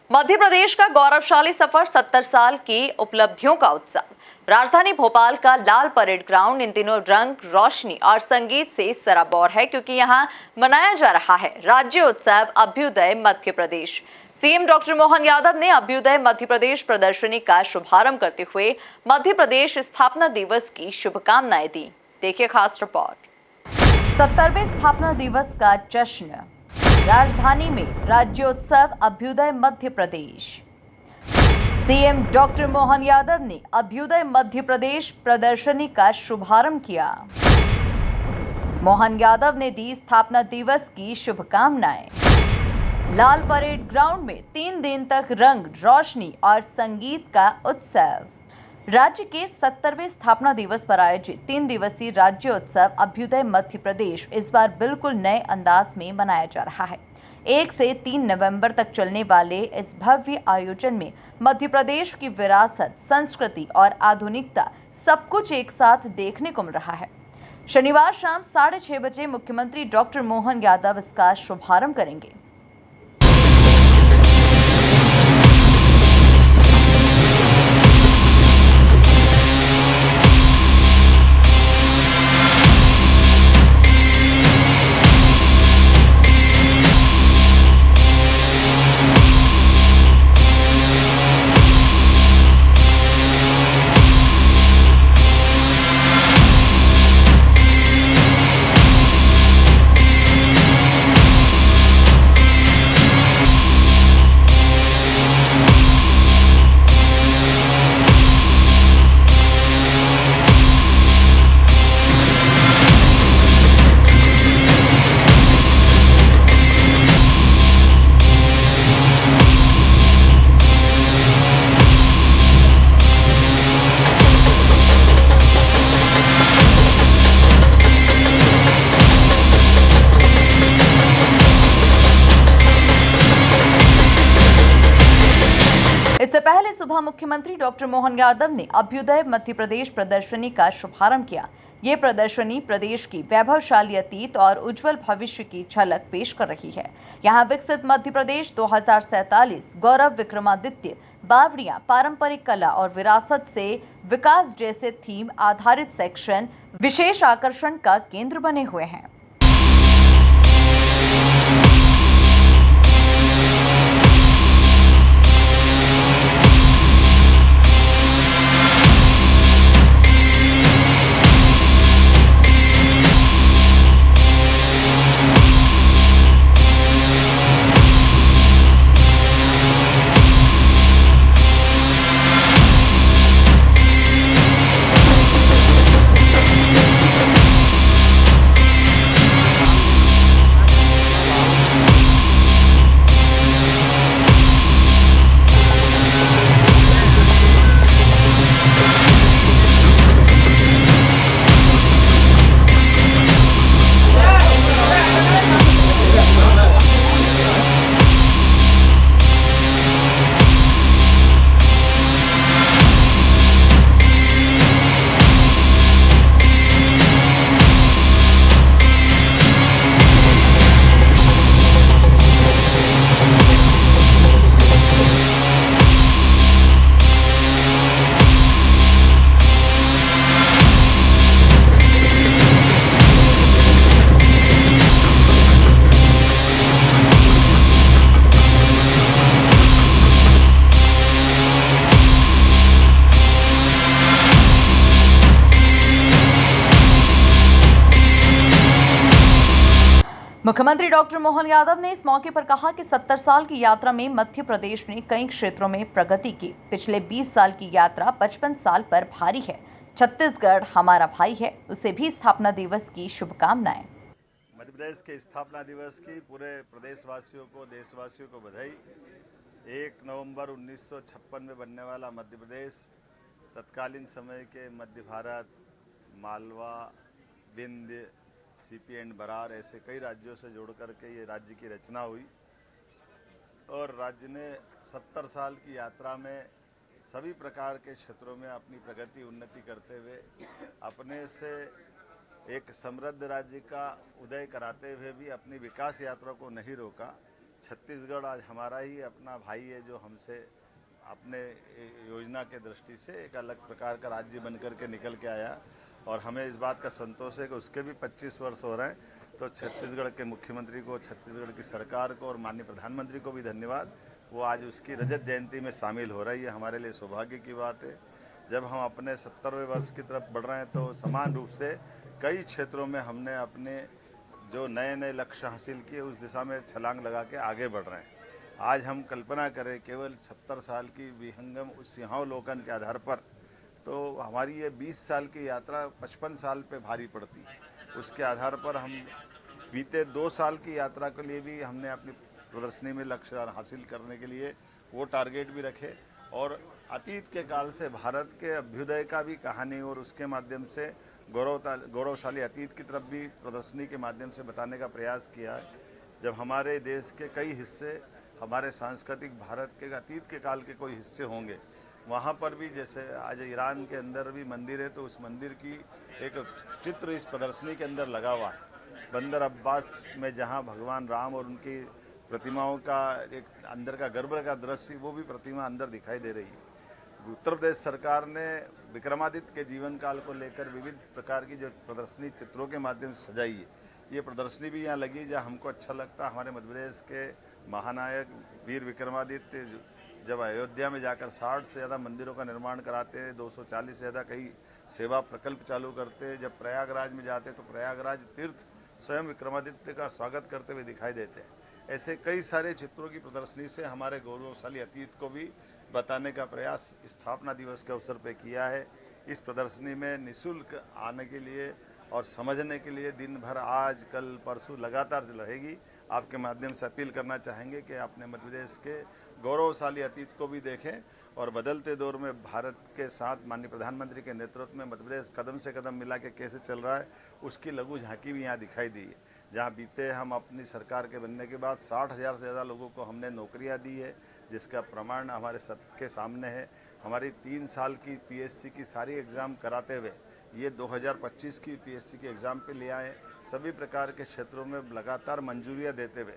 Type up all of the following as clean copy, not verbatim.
मध्य प्रदेश का गौरवशाली सफर 70 साल की उपलब्धियों का उत्सव। राजधानी भोपाल का लाल परेड ग्राउंड इन दिनों रंग, रोशनी और संगीत से सराबोर है, क्योंकि यहां मनाया जा रहा है राज्य उत्सव अभ्युदय मध्य प्रदेश। सीएम डॉक्टर मोहन यादव ने अभ्युदय मध्य प्रदेश प्रदर्शनी का शुभारंभ करते हुए मध्य प्रदेश स्थापना दिवस की शुभकामनाएं दी। देखिए खास रिपोर्ट। 70वें स्थापना दिवस का जश्न, राजधानी में राज्योत्सव अभ्युदय मध्य प्रदेश। सीएम डॉक्टर मोहन यादव ने अभ्युदय मध्य प्रदेश प्रदर्शनी का शुभारंभ किया। मोहन यादव ने दी स्थापना दिवस की शुभकामनाएं। लाल परेड ग्राउंड में 3 दिन तक रंग, रोशनी और संगीत का उत्सव। राज्य के 70वें स्थापना दिवस पर आयोजित 3 दिवसीय राज्योत्सव अभ्युदय मध्य प्रदेश इस बार बिल्कुल नए अंदाज में मनाया जा रहा है। 1 से 3 नवंबर तक चलने वाले इस भव्य आयोजन में मध्य प्रदेश की विरासत, संस्कृति और आधुनिकता सब कुछ एक साथ देखने को मिल रहा है। शनिवार शाम 6:30 बजे मुख्यमंत्री डॉक्टर मोहन यादव इसका शुभारंभ करेंगे। इससे पहले सुबह मुख्यमंत्री डॉक्टर मोहन यादव ने अभ्युदय मध्य प्रदेश प्रदर्शनी का शुभारंभ किया। ये प्रदर्शनी प्रदेश की वैभवशाली अतीत और उज्जवल भविष्य की झलक पेश कर रही है। यहाँ विकसित मध्य प्रदेश 2047, गौरव विक्रमादित्य, बावड़ियां, पारंपरिक कला और विरासत से विकास जैसे थीम आधारित सेक्शन विशेष आकर्षण का केंद्र बने हुए हैं। मुख्यमंत्री डॉक्टर मोहन यादव ने इस मौके पर कहा कि 70 साल की यात्रा में मध्य प्रदेश ने कई क्षेत्रों में प्रगति की। पिछले 20 साल की यात्रा 55 साल पर भारी है। छत्तीसगढ़ हमारा भाई है, उसे भी स्थापना दिवस की शुभकामनाएं। मध्य प्रदेश के स्थापना दिवस की पूरे प्रदेशवासियों को, देशवासियों को बधाई। 1 नवंबर 1956 में बनने वाला मध्य प्रदेश तत्कालीन समय के मध्य भारत, मालवा, विंध्य, सीपी एंड बरार ऐसे कई राज्यों से जोड़ करके ये राज्य की रचना हुई और राज्य ने 70 साल की यात्रा में सभी प्रकार के क्षेत्रों में अपनी प्रगति, उन्नति करते हुए अपने से एक समृद्ध राज्य का उदय कराते हुए भी अपनी विकास यात्रा को नहीं रोका। छत्तीसगढ़ आज हमारा ही अपना भाई है, जो हमसे अपने योजना के दृष्टि से एक अलग प्रकार का राज्य बनकर के निकल के आया, और हमें इस बात का संतोष है कि उसके भी 25 वर्ष हो रहे हैं। तो छत्तीसगढ़ के मुख्यमंत्री को, छत्तीसगढ़ की सरकार को और माननीय प्रधानमंत्री को भी धन्यवाद। वो आज उसकी रजत जयंती में शामिल हो रही है, हमारे लिए सौभाग्य की बात है। जब हम अपने 70वें वर्ष की तरफ बढ़ रहे हैं तो समान रूप से कई क्षेत्रों में हमने अपने जो नए नए लक्ष्य हासिल किए उस दिशा में छलांग लगा के आगे बढ़ रहे हैं। आज हम कल्पना करें केवल 70 साल की विहंगम उस सिंहावलोकन के आधार पर, तो हमारी ये 20 साल की यात्रा 55 साल पे भारी पड़ती है। उसके आधार पर हम बीते 2 साल की यात्रा के लिए भी हमने अपनी प्रदर्शनी में लक्ष्य हासिल करने के लिए वो टारगेट भी रखे, और अतीत के काल से भारत के अभ्युदय का भी कहानी और उसके माध्यम से गौरवशाली अतीत की तरफ भी प्रदर्शनी के माध्यम से बताने का प्रयास किया है। जब हमारे देश के कई हिस्से, हमारे सांस्कृतिक भारत के अतीत के काल के कोई हिस्से होंगे, वहाँ पर भी, जैसे आज ईरान के अंदर भी मंदिर है, तो उस मंदिर की एक चित्र इस प्रदर्शनी के अंदर लगा हुआ है। बंदर अब्बास में जहाँ भगवान राम और उनकी प्रतिमाओं का एक अंदर का गर्भ का दृश्य, वो भी प्रतिमा अंदर दिखाई दे रही है। उत्तर प्रदेश सरकार ने विक्रमादित्य के जीवन काल को लेकर विविध प्रकार की जो प्रदर्शनी चित्रों के माध्यम से सजाई है, ये प्रदर्शनी भी यहाँ लगी, जहाँ हमको अच्छा लगता। हमारे मध्य प्रदेश के महानायक वीर विक्रमादित्य जब अयोध्या में जाकर 60 से ज़्यादा मंदिरों का निर्माण कराते हैं, 240 से ज़्यादा कई सेवा प्रकल्प चालू करते हैं, जब प्रयागराज में जाते तो प्रयागराज तीर्थ स्वयं विक्रमादित्य का स्वागत करते हुए दिखाई देते हैं। ऐसे कई सारे चित्रों की प्रदर्शनी से हमारे गौरवशाली अतीत को भी बताने का प्रयास स्थापना दिवस के अवसर पर किया है। इस प्रदर्शनी में निःशुल्क आने के लिए और समझने के लिए दिन भर आज कल परसों लगातार रहेगी। आपके माध्यम से अपील करना चाहेंगे कि अपने मध्य प्रदेश के गौरवशाली अतीत को भी देखें, और बदलते दौर में भारत के साथ माननीय प्रधानमंत्री के नेतृत्व में मध्य प्रदेश कदम से कदम मिला के कैसे चल रहा है, उसकी लघु झांकी भी यहाँ दिखाई दी है। जहाँ बीते हम अपनी सरकार के बनने के बाद 60,000 से ज़्यादा लोगों को हमने नौकरियाँ दी है, जिसका प्रमाण हमारे सबके सामने है। हमारी 3 साल की पीएससी की सारी एग्ज़ाम कराते हुए ये 2025 की पीएससी के एग्ज़ाम पे ले आए। सभी प्रकार के क्षेत्रों में लगातार मंजूरियाँ देते हुए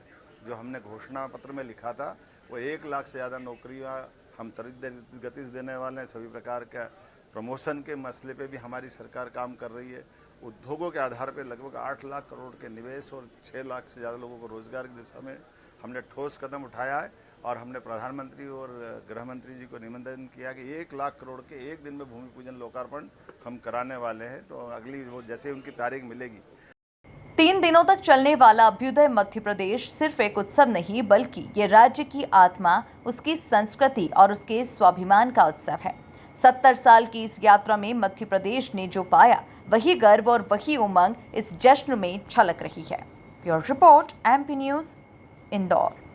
जो हमने घोषणा पत्र में लिखा था, वो 1 लाख से ज़्यादा नौकरियाँ हम त्वरित गति से देने वाले हैं। सभी प्रकार का प्रमोशन के मसले पे भी हमारी सरकार काम कर रही है। उद्योगों के आधार पर लगभग 8 लाख करोड़ के निवेश और 6 लाख से ज़्यादा लोगों को रोजगार की दिशा में हमने ठोस कदम उठाया है, और हमने प्रधानमंत्री और गृह मंत्री जी को निमंत्रण किया कि 1 लाख करोड़ के एक दिन में भूमि पूजन लोकार्पण हम कराने वाले हैं। तो अगली वो जैसे उनकी तारीख मिलेगी। 3 दिनों तक चलने वाला अभ्युदय मध्य प्रदेश सिर्फ एक उत्सव नहीं, बल्कि ये राज्य की आत्मा, उसकी संस्कृति और उसके स्वाभिमान का उत्सव है। 70 साल की इस यात्रा में मध्य प्रदेश ने जो पाया, वही गर्व और वही उमंग इस जश्न में झलक रही है। Bureau report, MP news, Indore.